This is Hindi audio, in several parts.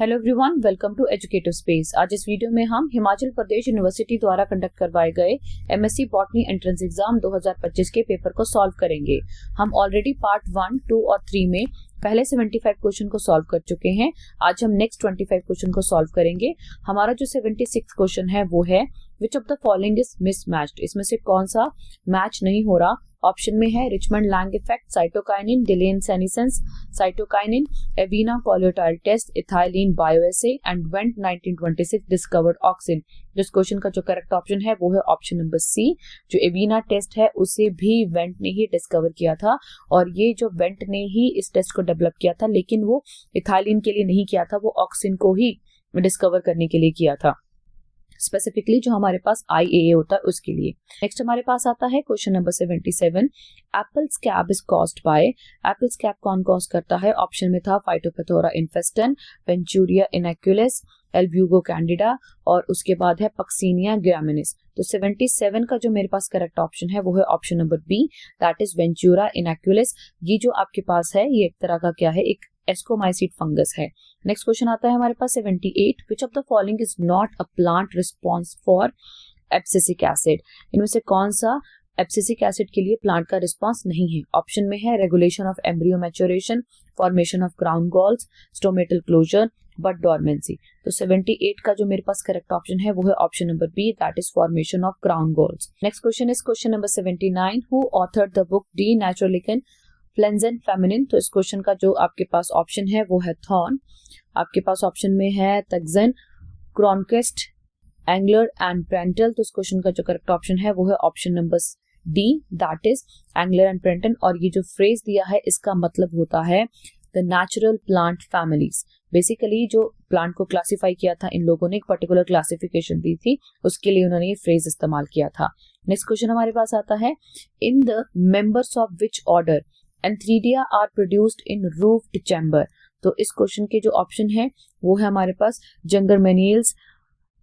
Hello everyone, welcome to educative space. आज इस वीडियो में हम हिमाचल प्रदेश यूनिवर्सिटी द्वारा कंडक्ट करवाए गए एमएससी बॉटनी एंट्रेंस एग्जाम 2025 के पेपर को सॉल्व करेंगे। हम ऑलरेडी पार्ट 1, 2 और 3 में पहले 75 क्वेश्चन को सॉल्व कर चुके हैं। आज हम नेक्स्ट 25 क्वेश्चन को सॉल्व करेंगे। हमारा जो 76 क्वेश्चन है वो है which of the following is mismatched. इसमें से कौन सा मैच नहीं हो रहा। ऑप्शन में है Richmond Lang effect, cytokinin, delayed senescence, cytokinin, Avena coleoptile test, ethylene bioassay and Went 1926 discovered auxin. जिस क्वेश्चन का जो करेक्ट ऑप्शन है वो है ऑप्शन नंबर सी। जो एवीना टेस्ट है उसे भी वेंट ने ही डिस्कवर किया था, और ये जो वेंट ने ही इस टेस्ट को डेवलप किया था, लेकिन वो इथाइलिन के लिए नहीं किया था, वो ऑक्सिन को ही डिस्कवर करने के लिए किया था, स्पेसिफिकली जो हमारे पास IAA होता है उसके लिए। नेक्स्ट हमारे पास आता है question number 77। Apple scab is caused by. Apple scab कौन कॉज करता है? ऑप्शन में था फाइटोपैथोरा इन्फेस्टन, वेंचुरिया इनैक्युलस, एल्ब्यूगो कैंडिडा और उसके बाद है पक्सीनिया ग्रामिनिस। तो 77 का जो मेरे पास करेक्ट ऑप्शन है वो है option number B, that is Venturia inaequalis. ये जो आपके पास है ये एक तरह का क्या है, एक एस्कोमाइसीड फंगस है। नेक्स्ट क्वेश्चन आता है हमारे पास 78। विच of the following is not a plant response for abscisic acid. इनमें से कौन सा एब्सिसिक एसिड के लिए प्लांट का रिस्पॉन्स नहीं है? ऑप्शन में है regulation of embryo maturation, formation of crown galls, stomatal closure, but dormancy. तो 78 का जो मेरे पास करेक्ट ऑप्शन है वो है option number B, that is formation of crown galls. Next question is question number 79। Who authored the book Die natürlichen Pflanzenfamilien. तो इस क्वेश्चन का जो आपके पास ऑप्शन है वो है थॉर्न। आपके पास ऑप्शन में है तक्जन, क्रॉनकेस्ट, एंगलर एंड प्रेंटल। तो इस क्वेश्चन का जो करेक्ट ऑप्शन है वो है option number D, that is Engler and Prantl. और ये जो फ्रेज दिया है इसका मतलब होता है the natural plant families. Basically जो प्लांट को क्लासिफाई किया था, इन लोगों ने एक पर्टिकुलर क्लासिफिकेशन दी थी, उसके लिए उन्होंने ये फ्रेज इस्तेमाल किया था। नेक्स्ट क्वेश्चन हमारे पास आता है in the members of which order antheridia are produced in roofed chamber. तो इस क्वेश्चन के जो ऑप्शन है वो है हमारे पास जंगरमेनियल्स,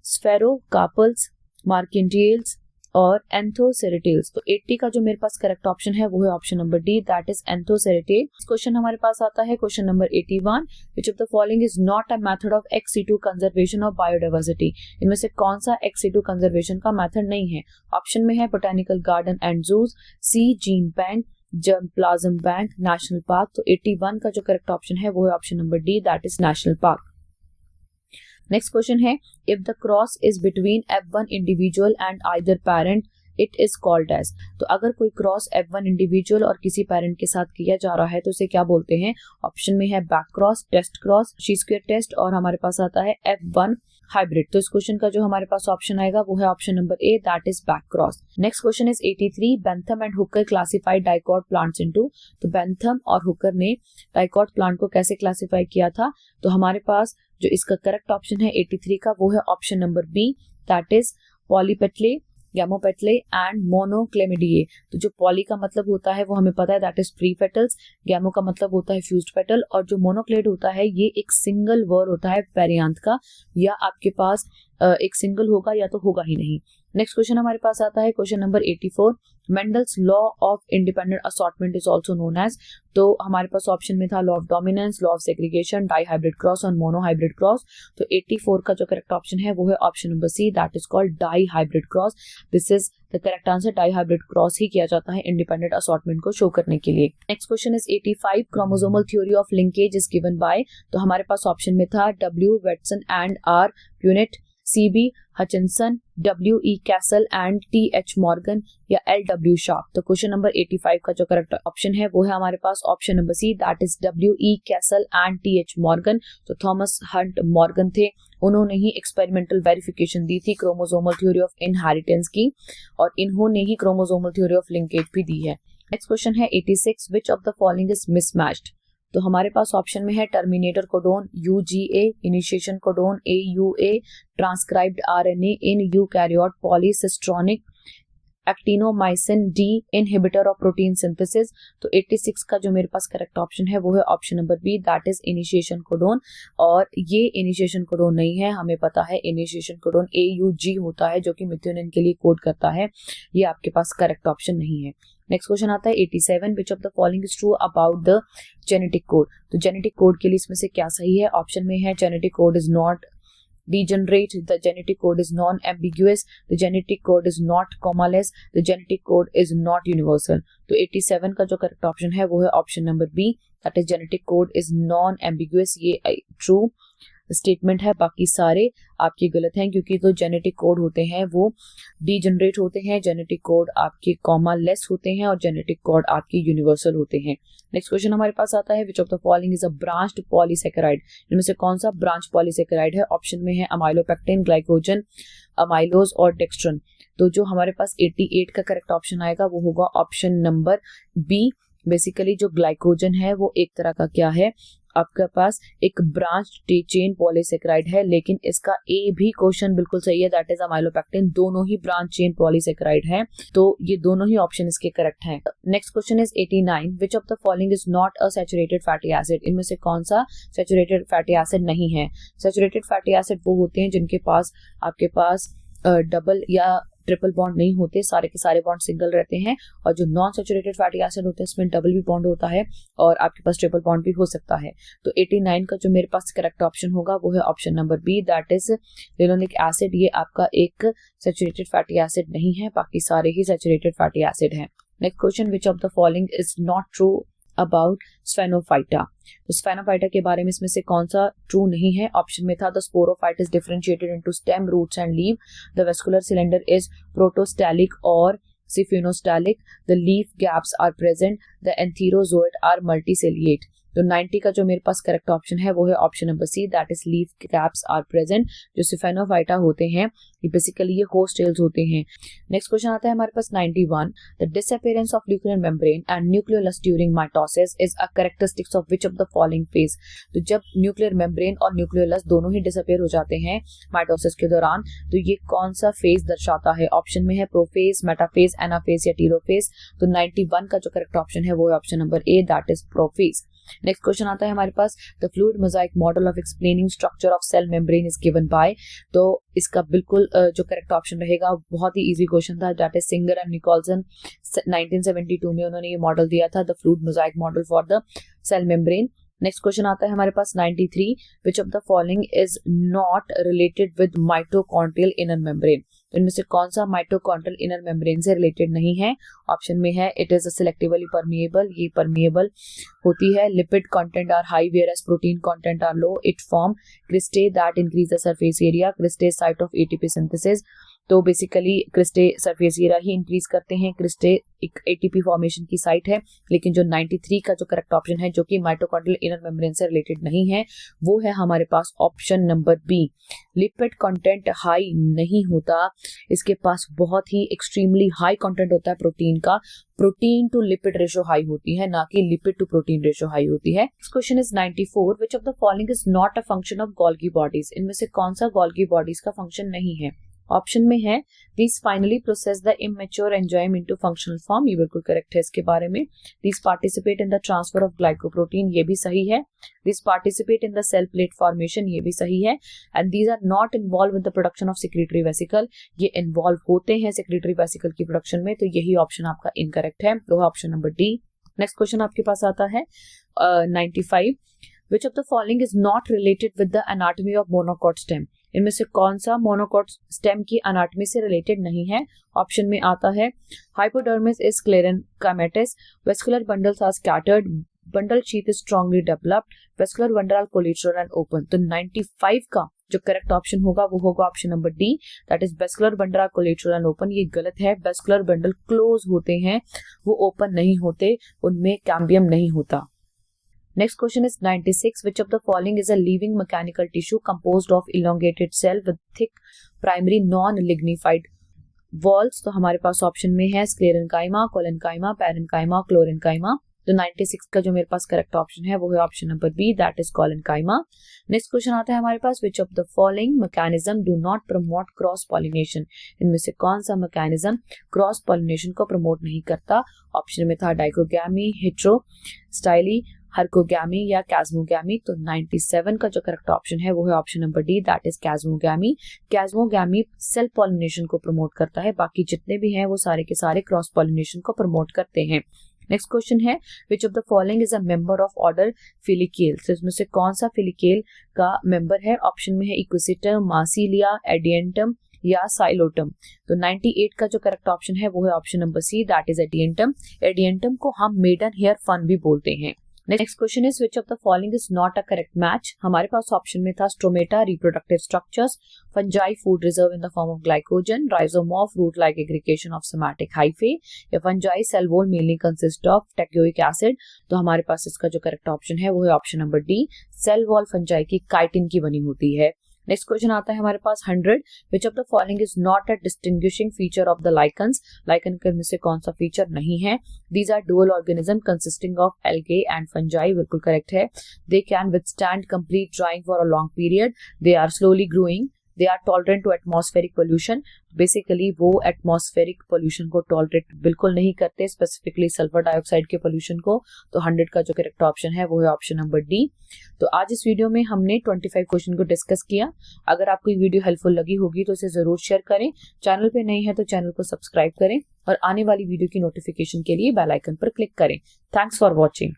स्फेरोकार्पल्स, मार्केंटियल्स और एंथोसेरेटेल्स। तो 80 का जो मेरे पास करेक्ट ऑप्शन है वो है option number D, that is Anthocerotales. Question हमारे पास आता है question number 81। Which of the following is not a method of ex situ conservation of biodiversity. इनमें से कौन सा ex situ कंजर्वेशन का मेथड नहीं है? ऑप्शन में है botanical garden and zoos, seed gene bank, germplasm bank, national park. तो 81 का जो करेक्ट ऑप्शन है वो है option number D, that is national park. Next question है if the cross is between F1 individual and either parent it is called as. तो अगर कोई क्रॉस F1 इंडिविजुअल और किसी पेरेंट के साथ किया जा रहा है तो उसे क्या बोलते हैं? ऑप्शन में है back cross, test cross, chi square test और हमारे पास आता है F1 हाइब्रिड। तो इस क्वेश्चन का जो हमारे पास ऑप्शन आएगा वो है option number A, that is back cross. Next question is 83। Bentham and Hooker classified dicot plants into. तो बेंथम और हुकर ने डाइकॉट प्लांट को कैसे क्लासिफाई किया था? तो हमारे पास जो इसका करेक्ट ऑप्शन है 83 का वो है option number B, that is polypetalae, gamopetalae and monochlamydeae. तो जो पॉली का मतलब होता है वो हमें पता है, दैट इज प्री पेटल्स, गैमो का मतलब होता है फ्यूज्ड पेटल, और जो मोनोक्लेड होता है ये एक सिंगल वर्ड होता है पेरियांथ का, या आपके पास एक सिंगल होगा या तो होगा ही नहीं। नेक्स्ट क्वेश्चन हमारे पास आता है question number 84। Mendel's law of independent assortment is also known as. तो हमारे पास ऑप्शन में था law of dominance, law of segregation, dihybrid cross और मोनो हाइब्रिड क्रॉस। तो 84 का जो करेक्ट ऑप्शन है वो है option number C, that is called dihybrid cross. This is the correct answer. Dihybrid cross ही किया जाता है इंडिपेंडेंट असॉर्टमेंट को शो करने के लिए। Next question is 85। Chromosomal theory of linkage is given by. तो हमारे पास ऑप्शन में था W Watson and R Punnett, CB Hutchinson, WE Castle and TH Morgan या LW शार्प। तो क्वेश्चन नंबर 85 का जो करेक्ट ऑप्शन है वो है हमारे पास option number C, that is WE Castle and TH Morgan. तो थॉमस हंट मॉर्गन थे, उन्होंने ही एक्सपेरिमेंटल वेरिफिकेशन दी थी क्रोमोसोमल थ्योरी ऑफ इनहेरिटेंस की, और इन्होंने ही क्रोमोसोमल थ्योरी ऑफ लिंकेज भी दी है। नेक्स्ट क्वेश्चन है 86। Which of the following is mismatched. तो हमारे पास ऑप्शन में है terminator codon UGA, initiation codon AUA, transcribed RNA in eukaryote, polycistronic actinomycin D, inhibitor of protein synthesis. तो 86 का जो मेरे पास करेक्ट ऑप्शन है वो है option number B, that is initiation codon. और ये इनिशिएशन कोडोन नहीं है, हमें पता है इनिशिएशन कोडोन AUG होता है जो कि मिथ्योनिन के लिए कोड करता है। ये आपके पास करेक्ट ऑप्शन नहीं है। नेक्स्ट क्वेश्चन आता है 87, विच of the following is true about the genetic code. तो जेनेटिक कोड के लिए इसमें से क्या सही है? ऑप्शन में है genetic code is not degenerate, the genetic code is non-ambiguous, the genetic code is not commaless, the genetic code is not universal। तो 87 का जो करेक्ट ऑप्शन है वो है option number B, that is genetic code is non-ambiguous। ये ट्रू स्टेटमेंट है, बाकी सारे आपके गलत हैं, क्योंकि जो जेनेटिक कोड होते हैं वो डीजनरेट होते हैं, जेनेटिक कोड आपके कॉमा लेस होते हैं और जेनेटिक कोड आपके यूनिवर्सल होते हैं। नेक्स्ट क्वेश्चन हमारे पास आता है which of the following is a branched polysaccharide. इनमें से कौन सा ब्रांच पॉलीसेकेराइड है? ऑप्शन में है अमाइलोपेक्टिन, ग्लाइकोजन, अमाइलोज और डेक्स्ट्रन। तो जो हमारे पास 88 का करेक्ट ऑप्शन आएगा वो होगा ऑप्शन नंबर बी। बेसिकली जो ग्लाइकोजन है वो एक तरह का क्या है, आपके पास एक ब्रांच चेन पॉलीसेकेराइड है, लेकिन इसका ए भी क्वेश्चन बिल्कुल सही है, दैट इज अमाइलोपेक्टिन। दोनों ही ब्रांच चेन पॉलीसेकेराइड हैं, तो ये दोनों ही ऑप्शन इसके करेक्ट हैं। Next question is 89, which of the following is not a saturated fatty acid. इनमें से कौन सा सैचुरेटेड फैटी एसिड नहीं है? सैचुरेटेड फैटी एसिड वो होते हैं जिनके पास आपके पास डबल या ट्रिपल बॉन्ड नहीं होते, सारे के सारे बॉन्ड सिंगल रहते हैं, और जो नॉन सैचुरेटेड फैटी एसिड होते हैं इसमें डबल भी बॉन्ड होता है और आपके पास ट्रिपल बॉन्ड भी हो सकता है। तो 89 का जो मेरे पास करेक्ट ऑप्शन होगा वो है option number B, that is linoleic acid. ये आपका एक सैचुरेटेड फैटी एसिड नहीं है, बाकी सारे ही सैचुरेटेड फैटी एसिड हैं। Next question, which of the following is not true about Sphenophyta. तो स्फेनोफाइटा के बारे में इसमें से कौन सा ट्रू नहीं है? ऑप्शन में था the sporophyte is differentiated into stem, roots and leave, the vascular cylinder is protostelic और siphonostelic, the leaf gaps are present, the antherozoid are multiciliate. तो 90 का जो मेरे पास करेक्ट ऑप्शन है वो है option number C, that is leaf gaps are present. जो स्फेनोफाइटा होते हैं ये बेसिकली ये होस्ट टेल्स होते हैं। नेक्स्ट क्वेश्चन आता है हमारे पास 91, the disappearance of nuclear membrane and nucleolus during mitosis is a characteristics of which of the following phase. तो जब न्यूक्लियर मेम्ब्रेन और न्यूक्लियोलस दोनों ही डिसअपीयर हो जाते हैं माइटोसिस के दौरान, तो ये कौन सा फेज दर्शाता है? ऑप्शन में है प्रोफेज, मेटाफेज, एनाफेज या टीलोफेज। तो 91 का जो करेक्ट ऑप्शन है वो है option number A, that is prophase. Next question आता है हमारे पास, the fluid mosaic model of explaining structure of cell membrane is given by. तो इसका बिल्कुल जो करेक्ट ऑप्शन रहेगा, बहुत ही इजी क्वेश्चन था, that is Singer and Nicolson. 1972 में उन्होंने ये मॉडल दिया था, the fluid mosaic model for the cell membrane. Next question आता है हमारे पास 93, which of the following is not related with mitochondrial inner membrane. तो इनमें से कौन सा माइटोकॉन्ड्रियल इनर मेम्ब्रेन से रिलेटेड नहीं है? ऑप्शन में है इट इज सिलेक्टिवली परमिएबल, ये परमिएबल होती है, lipid content are high whereas protein content are low, it form cristae that increase the surface area, cristae site of ATP synthesis. तो बेसिकली क्रिस्टे सरफेस एरिया ही इंक्रीज करते हैं, क्रिस्टे एक एटीपी फॉर्मेशन की साइट है। लेकिन जो 93 का जो करेक्ट ऑप्शन है जो कि माइटोकॉन्ड्रियल इनर मेम्ब्रेन से रिलेटेड नहीं है वो है हमारे पास option number B, lipid content high नहीं होता, इसके पास बहुत ही एक्सट्रीमली हाई कंटेंट होता है प्रोटीन का, protein to lipid ratio high होती है, ना कि lipid to protein ratio high होती है। Next question is 94, which of the following is not a function of golgi bodies. इनमें से कौन सा गोल्गी बॉडीज का फंक्शन नहीं है? ऑप्शन में है these finally process the immature enzyme into functional form, ये बिल्कुल करेक्ट है इसके बारे में। these participate in the transfer of glycoprotein, ये भी सही है। these participate in the cell plate formation, ये भी सही है। and these are not involved with the production of secretory vesicle, ये इन्वॉल्व होते हैं secretory vesicle की प्रोडक्शन में, तो यही ऑप्शन आपका इनकरेक्ट है, तो option number D. Next question आपके पास आता है 95, which of the following is not related with the anatomy of monocot stem। इनमें से कौन सा मोनोकॉट स्टेम की एनाटॉमी से रिलेटेड नहीं है? ऑप्शन में आता है hypodermis is sclerenchymatous, vascular bundles are scattered, bundle sheath is strongly developed, vascular bundle are collateral and open. तो 95 का जो करेक्ट ऑप्शन होगा वो होगा option number D, that is vascular bundle are collateral and open. ये गलत है, वेस्कुलर बंडल क्लोज होते हैं, वो ओपन नहीं होते, उनमें कैम्बियम नहीं होता। Next question is 96, which of the following is a living mechanical tissue composed of elongated cell with thick primary non-lignified walls। तो हमारे पास ऑप्शन में है स्क्लेरेनकाइमा, कोलेनकाइमा, पैरेनकाइमा, क्लोरेनकाइमा। तो 96 का जो मेरे पास करेक्ट ऑप्शन है वो है option number B, that is collenchyma. Next question आता है हमारे पास, which of the following mechanism do not promote cross pollination. इनमें से कौन सा मैकेनिज्म क्रॉस पॉलिनेशन को प्रमोट नहीं करता? ऑप्शन में था डाइकोगैमी, हेट्रोस्टाइली, हर्कोगैमी या कैस्मोगैमी। तो 97 का जो करेक्ट ऑप्शन है वो है option number D, that is chasmogamy. Chasmogamy self pollination को प्रमोट करता है, बाकी जितने भी हैं वो सारे के सारे क्रॉस पॉलिनेशन को प्रमोट करते हैं। नेक्स्ट क्वेश्चन है which of the following is a member of order Filicales. तो इसमें से कौन सा फिलिकेल का मेंबर है? ऑप्शन में है इक्विसिटम, मासिलिया, एडियंटम या साइलोटम। तो 98 का जो करेक्ट ऑप्शन है वो है option number C, that is Adiantum. Adiantum को हम मेडन हेयर फन भी बोलते हैं। Next question is which of the following is not a correct match. हमारे पास ऑप्शन में था stromata reproductive structures, fungi food reserve in the form of glycogen, rhizomorph root like aggregation of somatic hyphae, या fungi cell wall mainly consist of teichoic acid. तो हमारे पास इसका जो करेक्ट ऑप्शन है वो है option number D, cell wall fungi की काइटिन की बनी होती है। नेक्स्ट क्वेश्चन आता है हमारे पास 100 which of the following is not a distinguishing feature of the lichens. Lichen के में से कौन सा फीचर नहीं है? These are dual organism consisting of algae and fungi, बिल्कुल करेक्ट है। They can withstand complete drying for a long period, they are slowly growing, they are tolerant to atmospheric pollution. Basically वो एटमॉस्फेरिक पोल्यूशन को टॉलरेट बिल्कुल नहीं करते, स्पेसिफिकली सल्फर डाइऑक्साइड के पोल्यूशन को। तो 100 का जो करेक्ट ऑप्शन है वो है ऑप्शन नंबर डी। तो आज इस वीडियो में हमने 25 क्वेश्चन को डिस्कस किया। अगर आपको ये वीडियो हेल्पफुल लगी होगी तो इसे जरूर शेयर करें। चैनल पे नए हैं तो चैनल को सब्सक्राइब करें और आने वाली वीडियो की नोटिफिकेशन के लिए बेल आइकन पर क्लिक करें। Thanks for watching.